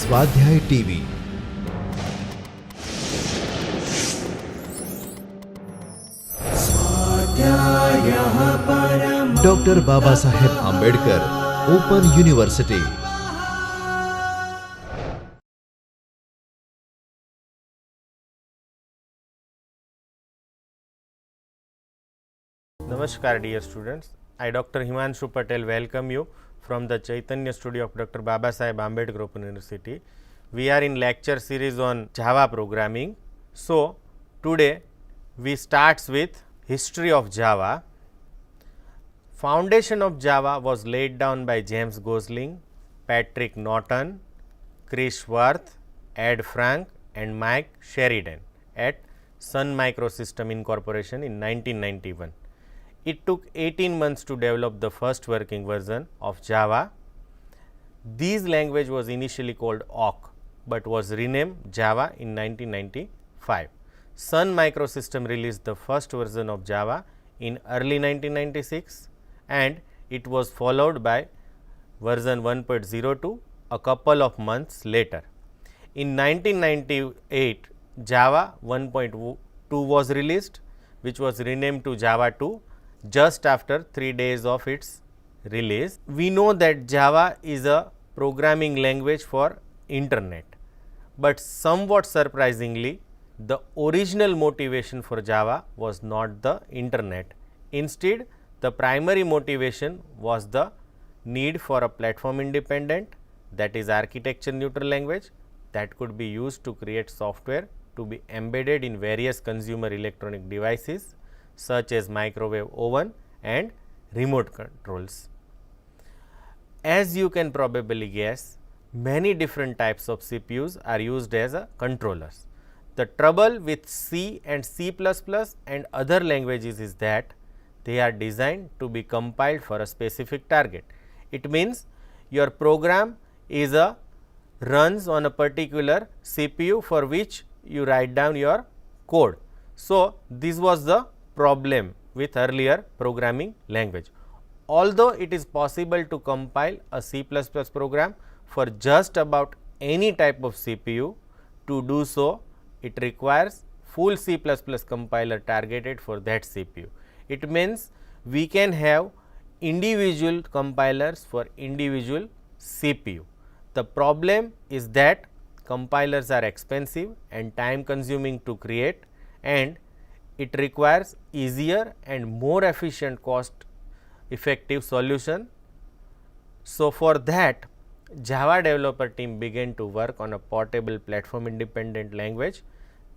स्वाध्याय TV doctor Baba Saheb Ambedkar open university. Namaskar dear students, I Dr. Himanshu Patel welcome you from the Chaitanya studio of Dr. Baba Saheb Ambedkar Open University. We are in lecture series on Java programming. So, today we starts with history of Java. Foundation of Java was laid down by James Gosling, Patrick Norton, Chris Worth, Ed Frank and Mike Sheridan at Sun Microsystem Incorporation in 1991. It took 18 months to develop the first working version of Java. This language was initially called Awk, but was renamed Java in 1995. Sun Microsystem released the first version of Java in early 1996 and it was followed by version 1.02 a couple of months later. In 1998, Java 1.2 was released, which was renamed to Java 2 just after 3 days of its release. We know that Java is a programming language for internet, but somewhat surprisingly, the original motivation for Java was not the internet. Instead, the primary motivation was the need for a platform independent, that is architecture neutral language that could be used to create software to be embedded in various consumer electronic devices such as microwave oven and remote controls. As you can probably guess, many different types of CPUs are used as a controllers. The trouble with C and C++ and other languages is that they are designed to be compiled for a specific target. It means your program is runs on a particular CPU for which you write down your code. So, this was the problem with earlier programming language. Although it is possible to compile a C++ program for just about any type of CPU, to do so it requires full C++ compiler targeted for that CPU. It means we can have individual compilers for individual CPU. The problem is that compilers are expensive and time consuming to create, and it requires easier and more efficient cost effective solution. So, for that Java developer team began to work on a portable platform independent language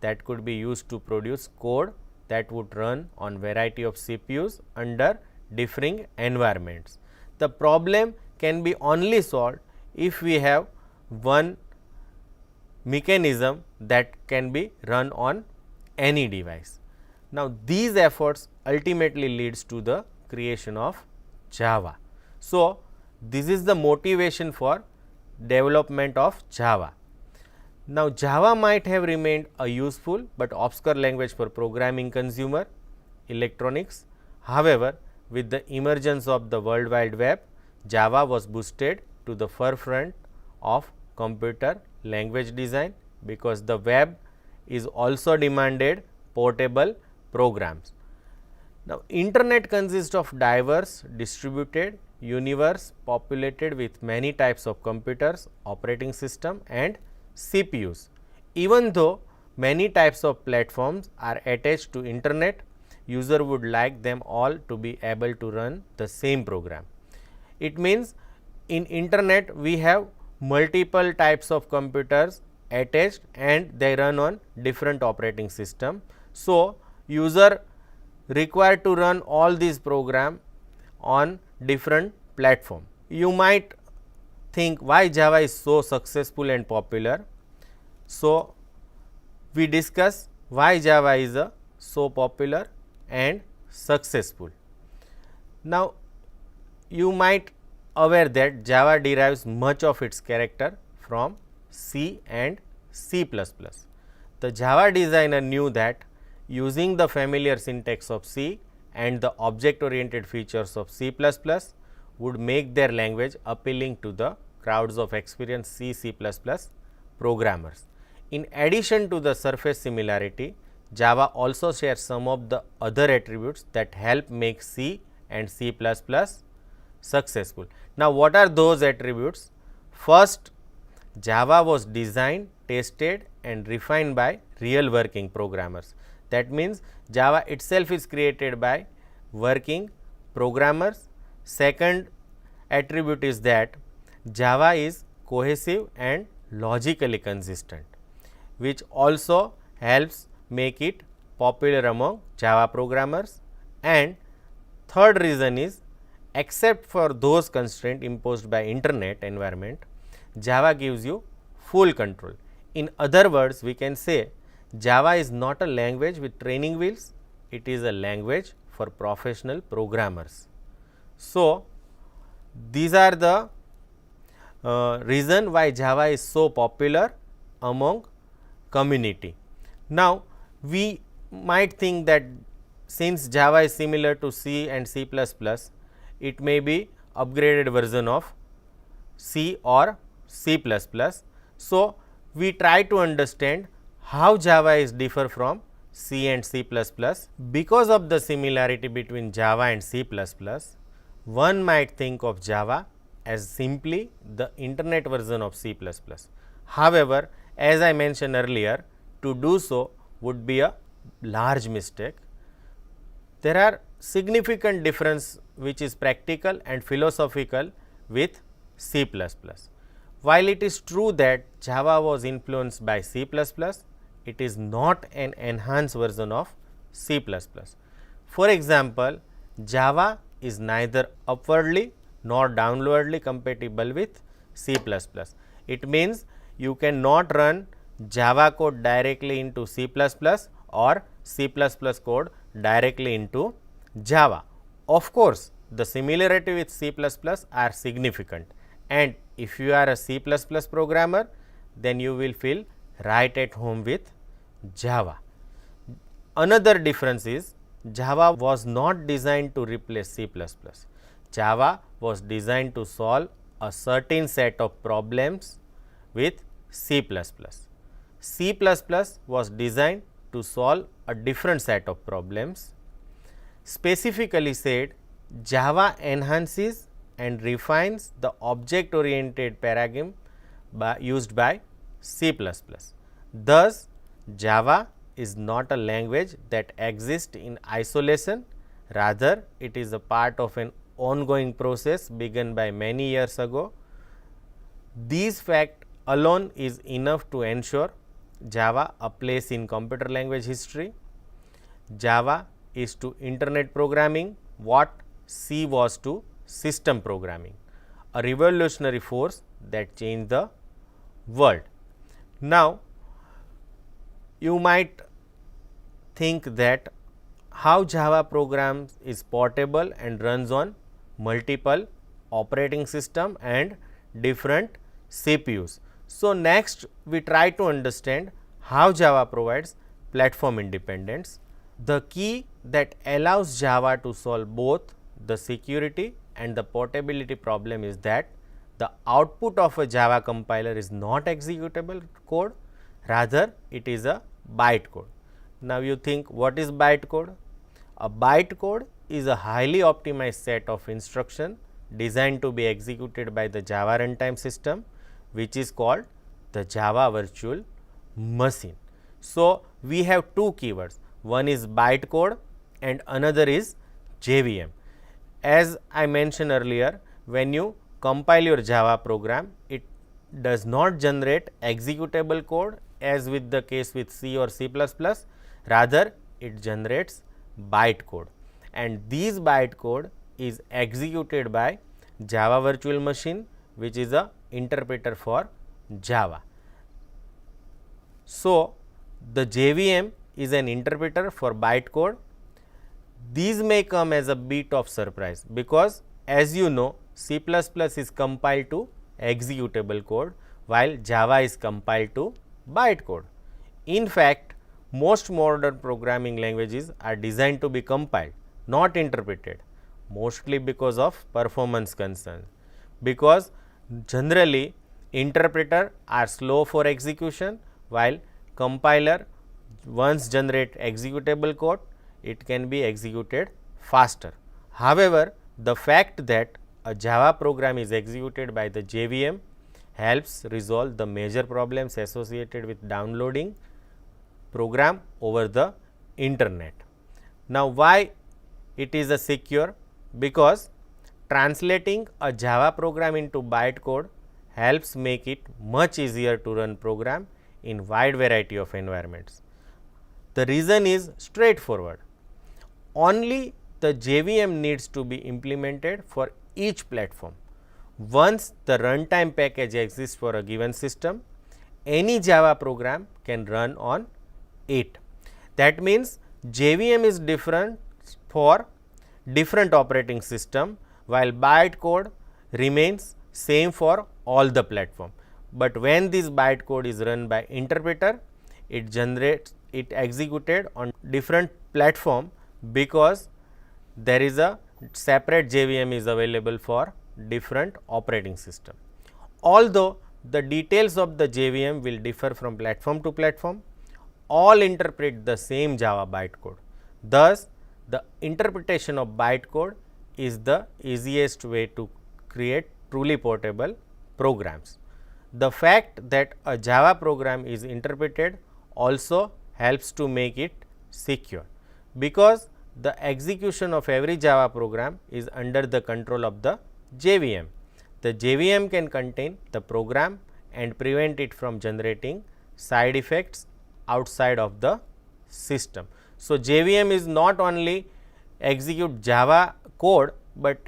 that could be used to produce code that would run on variety of CPUs under differing environments. The problem can be only solved if we have one mechanism that can be run on any device. Now, these efforts ultimately leads to the creation of Java. So, this is the motivation for development of Java. Now, Java might have remained a useful but obscure language for programming consumer electronics. However, with the emergence of the World Wide Web, Java was boosted to the forefront of computer language design, because the web is also demanded portable programs. Now, internet consists of diverse distributed universe populated with many types of computers, operating system and CPUs. Even though many types of platforms are attached to internet, user would like them all to be able to run the same program. It means in internet we have multiple types of computers attached and they run on different operating system. So, user required to run all these program on different platform. You might think why Java is so successful and popular. So, we discuss why Java is so popular and successful. Now, you might aware that Java derives much of its character from C and C++. The Java designer knew that using the familiar syntax of C and the object oriented features of C++ would make their language appealing to the crowds of experienced C++ programmers. In addition to the surface similarity, Java also shares some of the other attributes that help make C and C++ successful. Now, what are those attributes? First, Java was designed, tested and refined by real working programmers. That means, Java itself is created by working programmers. Second attribute is that Java is cohesive and logically consistent, which also helps make it popular among Java programmers. And third reason is, except for those constraints imposed by internet environment, Java gives you full control. In other words, we can say Java is not a language with training wheels, it is a language for professional programmers. So, these are the reason why Java is so popular among community. Now, we might think that since Java is similar to C and C++, it may be upgraded version of C or C++. So, we try to understand how Java is differ from C and C++. Because of the similarity between Java and C++, one might think of Java as simply the internet version of C++. However, as I mentioned earlier, to do so would be a large mistake. There are significant difference which is practical and philosophical with C++. While it is true that Java was influenced by C++, it is not an enhanced version of C++. For example, Java is neither upwardly nor downwardly compatible with C++. It means you cannot run Java code directly into C++ or C++ code directly into Java. Of course, the similarity with C++ are significant, and if you are a C++ programmer, then you will feel right at home with Java. Another difference is Java was not designed to replace C++. Java was designed to solve a certain set of problems with C++. C++ was designed to solve a different set of problems. Specifically said, Java enhances and refines the object oriented paradigm used by C++. Thus, Java is not a language that exists in isolation, rather it is a part of an ongoing process begun by many years ago. These fact alone is enough to ensure Java a place in computer language history. Java is to internet programming what C was to system programming, a revolutionary force that changed the world. Now, you might think that how Java programs is portable and runs on multiple operating system and different CPUs. So, next we try to understand how Java provides platform independence. The key that allows Java to solve both the security and the portability problem is that the output of a Java compiler is not executable code, rather it is a bytecode. Now, you think what is bytecode? A bytecode is a highly optimized set of instruction designed to be executed by the Java runtime system, which is called the Java virtual machine. So, we have two keywords, one is bytecode and another is JVM. As I mentioned earlier, when you compile your Java program, it does not generate executable code as with the case with C or C++, rather it generates bytecode, and these bytecode is executed by Java virtual machine, which is a interpreter for Java. So, the JVM is an interpreter for bytecode. These may come as a bit of surprise, because as you know, C++ is compiled to executable code, while Java is compiled to bytecode. In fact, most modern programming languages are designed to be compiled, not interpreted, mostly because of performance concerns. Because Generally, interpreter are slow for execution, while compiler once generate executable code, it can be executed faster. However, the fact that a Java program is executed by the JVM helps resolve the major problems associated with downloading program over the internet. Now, why it is a secure? Because translating a Java program into bytecode helps make it much easier to run program in wide variety of environments. The reason is straightforward. Only the JVM needs to be implemented for each platform. Once the runtime package exists for a given system, any Java program can run on it. That means JVM is different for different operating system, while bytecode remains same for all the platform. But when this bytecode is run by interpreter, it executed on different platform, because there is a separate JVM is available for different operating system. Although the details of the JVM will differ from platform to platform, all interpret the same Java bytecode. Thus, the interpretation of bytecode is the easiest way to create truly portable programs. The fact that a Java program is interpreted also helps to make it secure, because the execution of every Java program is under the control of the JVM. The JVM can contain the program and prevent it from generating side effects outside of the system. So, JVM is not only execute Java code, but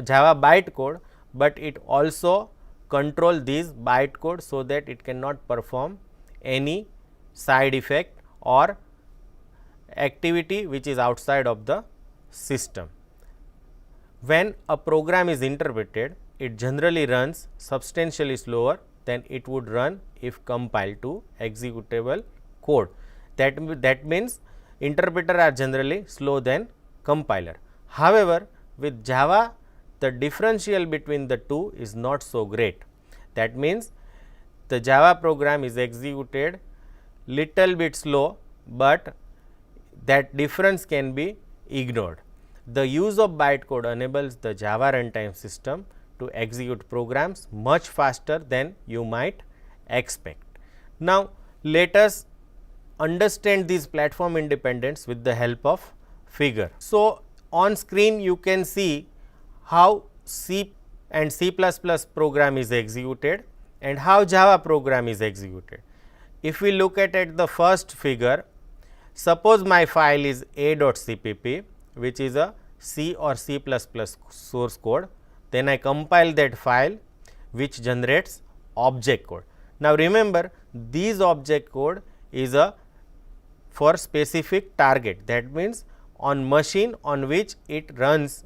Java bytecode, but it also control these bytecode so that it cannot perform any side effect or activity which is outside of the system. When a program is interpreted, it generally runs substantially slower than it would run if compiled to executable code. That means interpreter are generally slow than compiler. However, with Java, the differential between the two is not so great. That means the Java program is executed little bit slow, but that difference can be ignored. The use of bytecode enables the Java runtime system to execute programs much faster than you might expect. Now, let us understand this platform independence with the help of figure. So, on screen you can see how C and C++ program is executed and how Java program is executed. If we look at the first figure, suppose my file is a.cpp, which is a C or C++ source code, then I compile that file which generates object code. Now, remember, these object code is a for specific target, that means on machine on which it runs,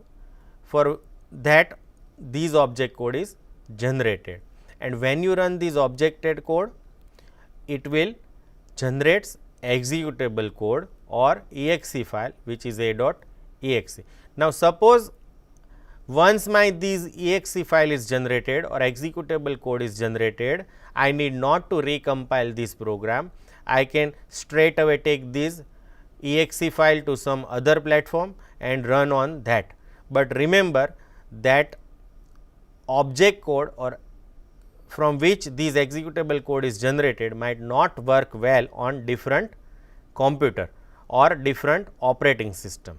for that these object code is generated, and when you run this objected code, it will generates executable code or exe file which is a.exe. Now, suppose once this exe file is generated or executable code is generated, I need not to recompile this program. I can straight away take this exe file to some other platform and run on that. But remember that object code or from which this executable code is generated might not work well on different computer or different operating system.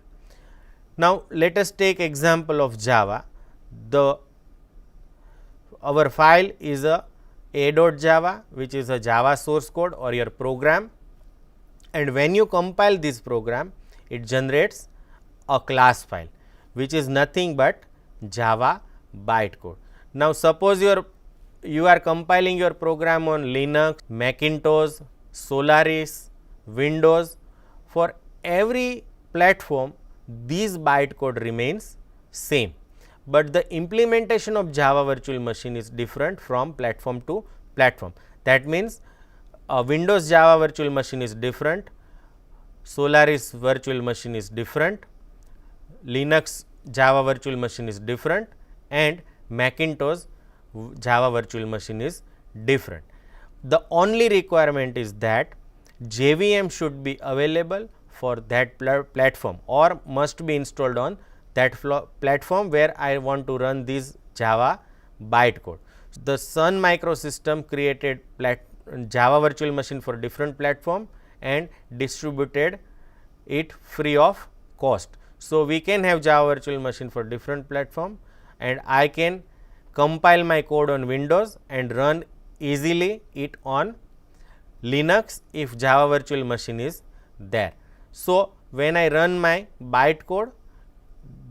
Now, let us take example of Java. Our file is a.java, which is a Java source code or your program, and when you compile this program, it generates a class file which is nothing but Java bytecode. Now, suppose you are compiling your program on Linux, Macintosh, Solaris, Windows. For every platform, these bytecode remains same, but the implementation of Java virtual machine is different from platform to platform. That means, Windows Java virtual machine is different, Solaris virtual machine is different, Linux Java virtual machine is different, and Macintosh Java virtual machine is different. The only requirement is that JVM should be available for that platform or must be installed on that platform where I want to run this Java bytecode. The Sun Microsystem created Java virtual machine for different platform and distributed it free of cost. So, we can have Java virtual machine for different platform and I can compile my code on Windows and run easily it on Linux if Java virtual machine is there. So, when I run my bytecode,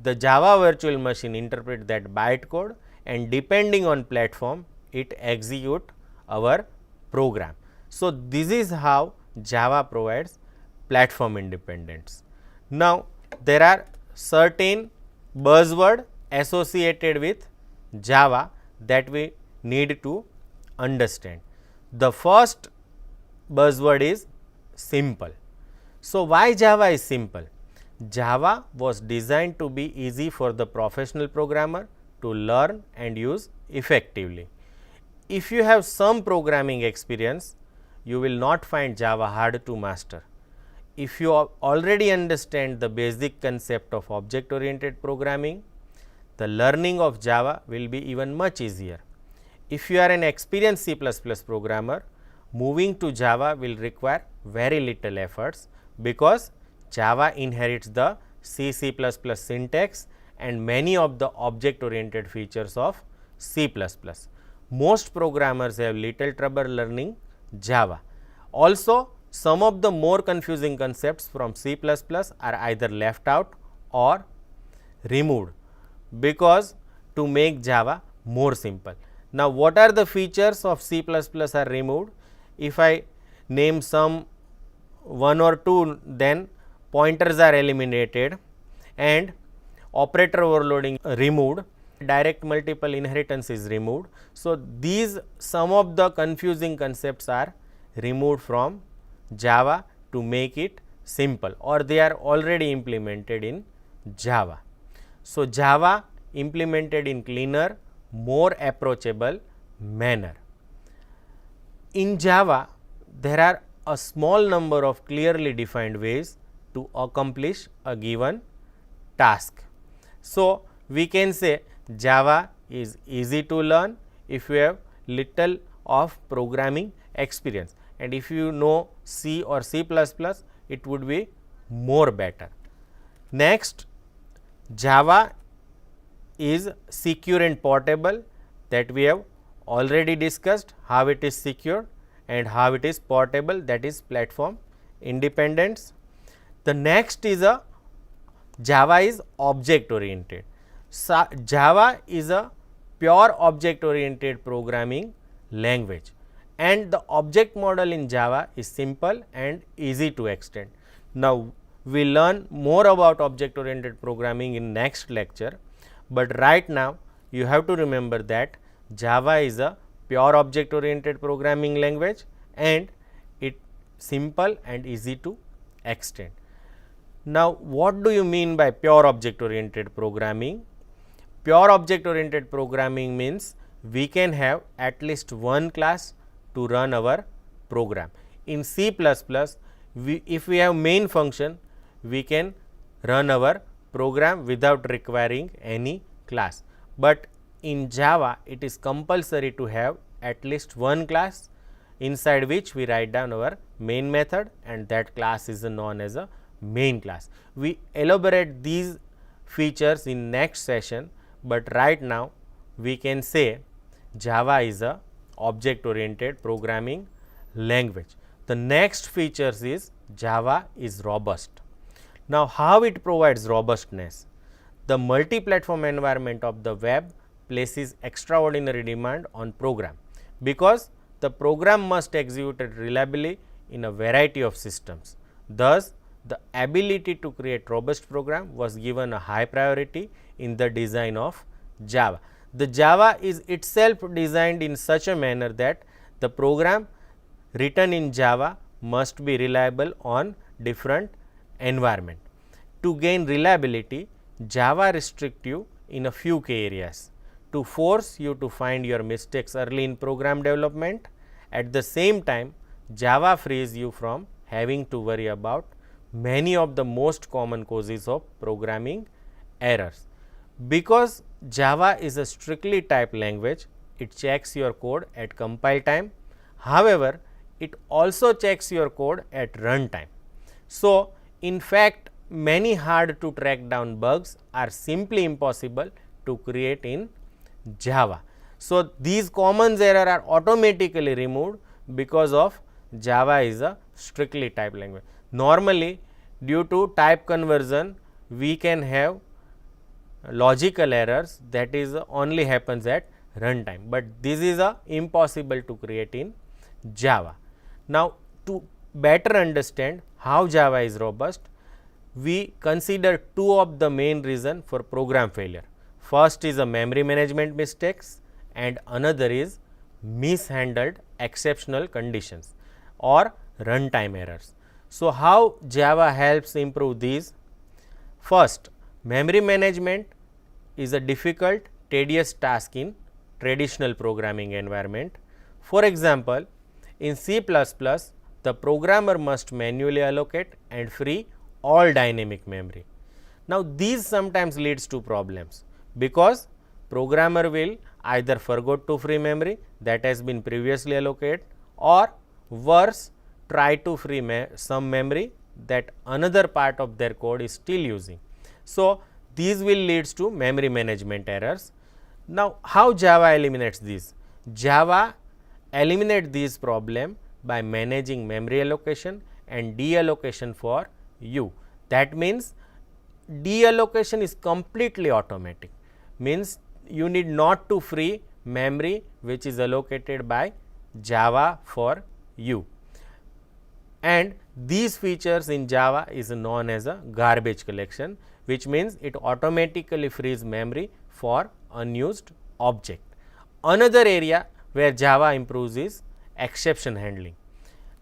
the Java virtual machine interpret that bytecode and depending on platform it execute our program. So, this is how Java provides platform independence. Now, there are certain buzzword associated with Java that we need to understand. The first buzzword is simple. So, why Java is simple? Java was designed to be easy for the professional programmer to learn and use effectively. If you have some programming experience, you will not find Java hard to master. If you already understand the basic concept of object oriented programming, the learning of Java will be even much easier. If you are an experienced C++ programmer, moving to Java will require very little efforts because Java inherits the C++ syntax and many of the object oriented features of C++. Most programmers have little trouble learning Java. Also, some of the more confusing concepts from C++ are either left out or removed because to make Java more simple. Now, what are the features of C++ are removed? If I name some one or two, then pointers are eliminated and operator overloading removed, direct multiple inheritance is removed. So, these some of the confusing concepts are removed from Java to make it simple or they are already implemented in Java. So, Java implemented in cleaner, more approachable manner. In Java, there are a small number of clearly defined ways to accomplish a given task. So, we can say Java is easy to learn if you have little of programming experience and if you know C or C++, it would be more better. Next, Java is secure and portable, that we have already discussed how it is secure and how it is portable, that is platform independence. The next is a Java is object oriented. So, Java is a pure object oriented programming language and the object model in Java is simple and easy to extend. Now, we learn more about object oriented programming in next lecture, but right now you have to remember that Java is a pure object oriented programming language and it simple and easy to extend. Now, what do you mean by pure object oriented programming? Pure object oriented programming means we can have at least one class to run our program. In C++, if we have main function, we can run our program without requiring any class, but in Java it is compulsory to have at least one class inside which we write down our main method and that class is known as a main class. We elaborate these features in next session, but right now we can say Java is a object oriented programming language. The next features is Java is robust. Now, how it provides robustness? The multi-platform environment of the web places extraordinary demand on program because the program must execute reliably in a variety of systems. Thus, the ability to create robust program was given a high priority in the design of Java. The Java is itself designed in such a manner that the program written in Java must be reliable on different environment. To gain reliability, Java restricts you in a few key areas. to force you to find your mistakes early in program development. At the same time, Java frees you from having to worry about many of the most common causes of programming errors. Because Java is a strictly typed language, it checks your code at compile time. However, it also checks your code at runtime. So, in fact, many hard to track down bugs are simply impossible to create in Java. So, these common errors are automatically removed because of Java is a strictly typed language. Normally, due to type conversion, we can have logical errors, that is only happens at runtime, but this is impossible to create in Java. Now, to better understand how Java is robust, we consider two of the main reasons for program failure. First is a memory management mistakes and another is mishandled exceptional conditions or runtime errors. So, how Java helps improve these? First, memory management is a difficult, tedious task in traditional programming environment. For example, in C++, the programmer must manually allocate and free all dynamic memory. Now, these sometimes leads to problems because programmer will either forget to free memory that has been previously allocated or worse, try to free some memory that another part of their code is still using. So, these will leads to memory management errors. Now, how Java eliminates these? Java eliminates these problem by managing memory allocation and deallocation for you. That means, deallocation is completely automatic, means you need not to free memory which is allocated by Java for you. And these features in Java is known as a garbage collection, which means it automatically frees memory for unused object. Another area where Java improves is exception handling.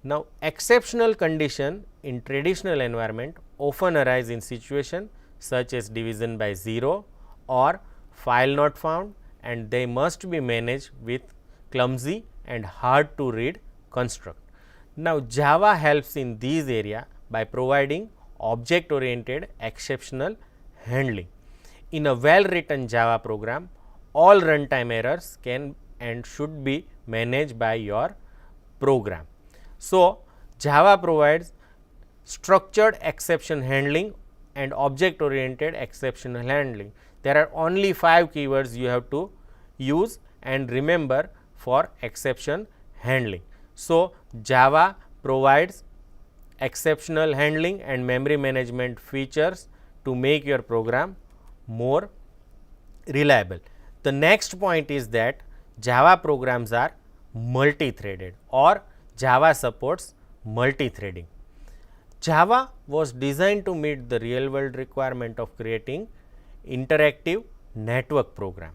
Now, exceptional condition in traditional environment often arise in situation such as division by 0 or file not found, and they must be managed with clumsy and hard to read construct. Now, Java helps in these area by providing object oriented exceptional handling. In a well written Java program, all runtime errors can and should be managed by your program. So, Java provides structured exception handling and object oriented exceptional handling. There are only 5 keywords you have to use and remember for exception handling. So, Java provides exceptional handling and memory management features to make your program more reliable. The next point is that Java programs are multi-threaded or Java supports multi-threading. Java was designed to meet the real world requirement of creating interactive network program.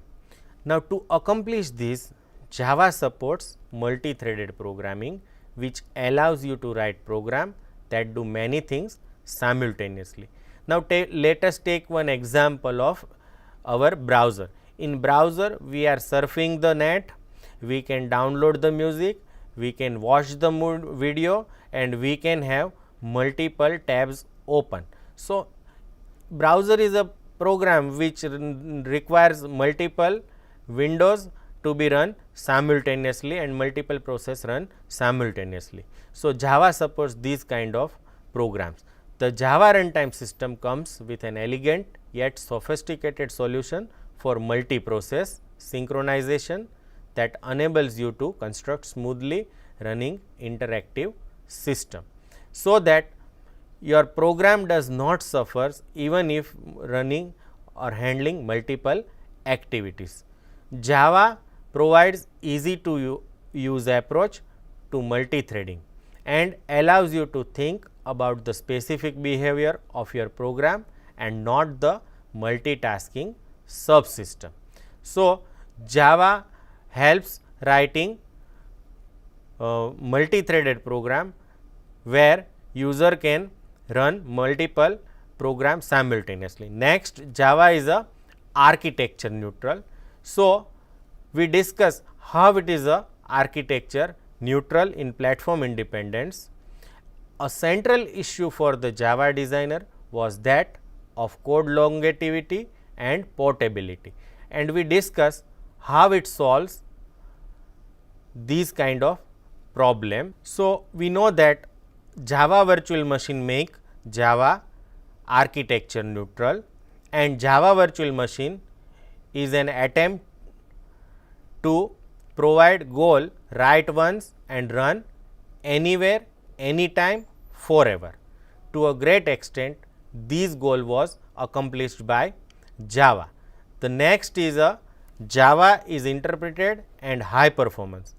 Now, to accomplish this, Java supports multi-threaded programming, which allows you to write program that do many things simultaneously. Now, let us take one example of our browser. In browser, we are surfing the net, we can download the music, we can watch the video, and we can have multiple tabs open. So, browser is a program which requires multiple windows to be run simultaneously and multiple process run simultaneously. So, Java supports these kind of programs. The Java runtime system comes with an elegant yet sophisticated solution for multi-process synchronization that enables you to construct smoothly running interactive system, so that your program does not suffer even if running or handling multiple activities. Java provides easy to use approach to multi-threading and allows you to think about the specific behavior of your program and not the multitasking subsystem. So, Java helps writing multi-threaded program where user can run multiple programs simultaneously. Next, Java is a architecture neutral. So we discuss how it is a architecture neutral in platform independence. A central issue for the Java designer was that of code longevity and portability, and we discuss how it solves these kind of problem. So we know that Java virtual machine make Java architecture neutral, and Java virtual machine is an attempt to provide goal write once and run anywhere, anytime, forever. To a great extent, this goal was accomplished by Java. The next is a Java is interpreted and high performance.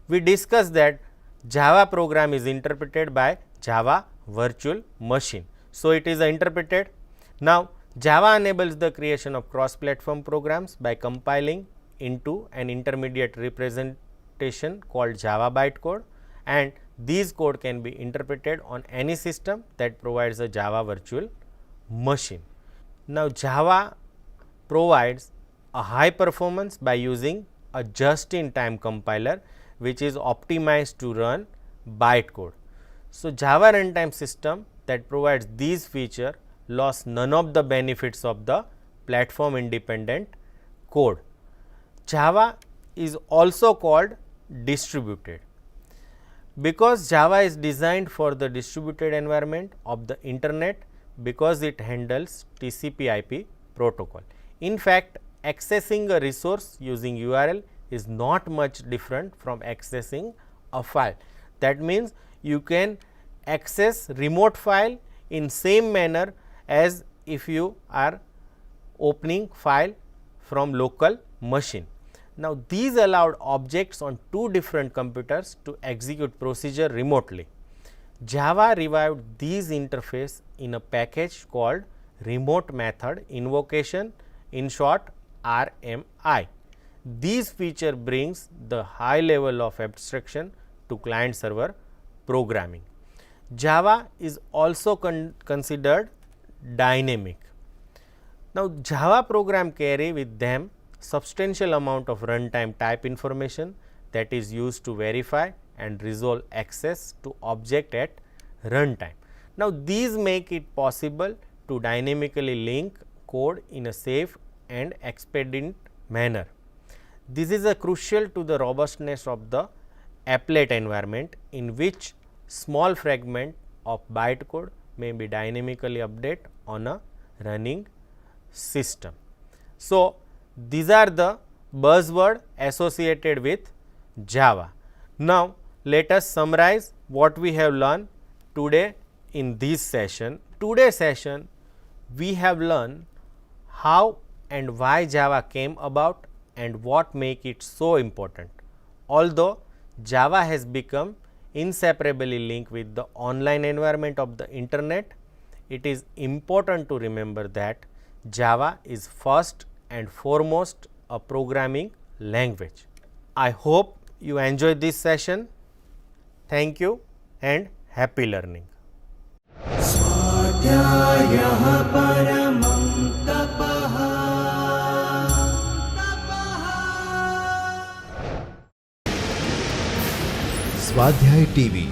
We discussed that Java program is interpreted by Java virtual machine. So it is interpreted. Now Java enables the creation of cross-platform programs by compiling into an intermediate representation called Java bytecode, and these code can be interpreted on any system that provides a Java virtual machine. Now Java provides a high performance by using a just-in-time compiler which is optimized to run bytecode. So Java runtime system that provides these features lost none of the benefits of the platform independent code. Java is also called distributed because Java is designed for the distributed environment of the internet because it handles TCP/IP protocol. In fact, accessing a resource using URL is not much different from accessing a file. That means you can access remote file in same manner as if you are opening file from local machine. Now these allowed objects on two different computers to execute procedure remotely. Java revived these interface in a package called remote method invocation, in short RMI. This feature brings the high level of abstraction to client server programming. Java is also considered dynamic. Now Java program carry with them substantial amount of runtime type information that is used to verify and resolve access to object at runtime. Now these make it possible to dynamically link code in a safe and expedient manner. This is a crucial to the robustness of the applet environment, in which small fragment of bytecode may be dynamically updated on a running system. So these are the buzzwords associated with Java. Now let us summarize what we have learned today in this session. Today's session we have learned how and why Java came about and what make it so important. Although Java has become inseparably linked with the online environment of the internet, it is important to remember that Java is first and foremost a programming language. I hope you enjoyed this session. Thank you and happy learning. स्वाध्याय TV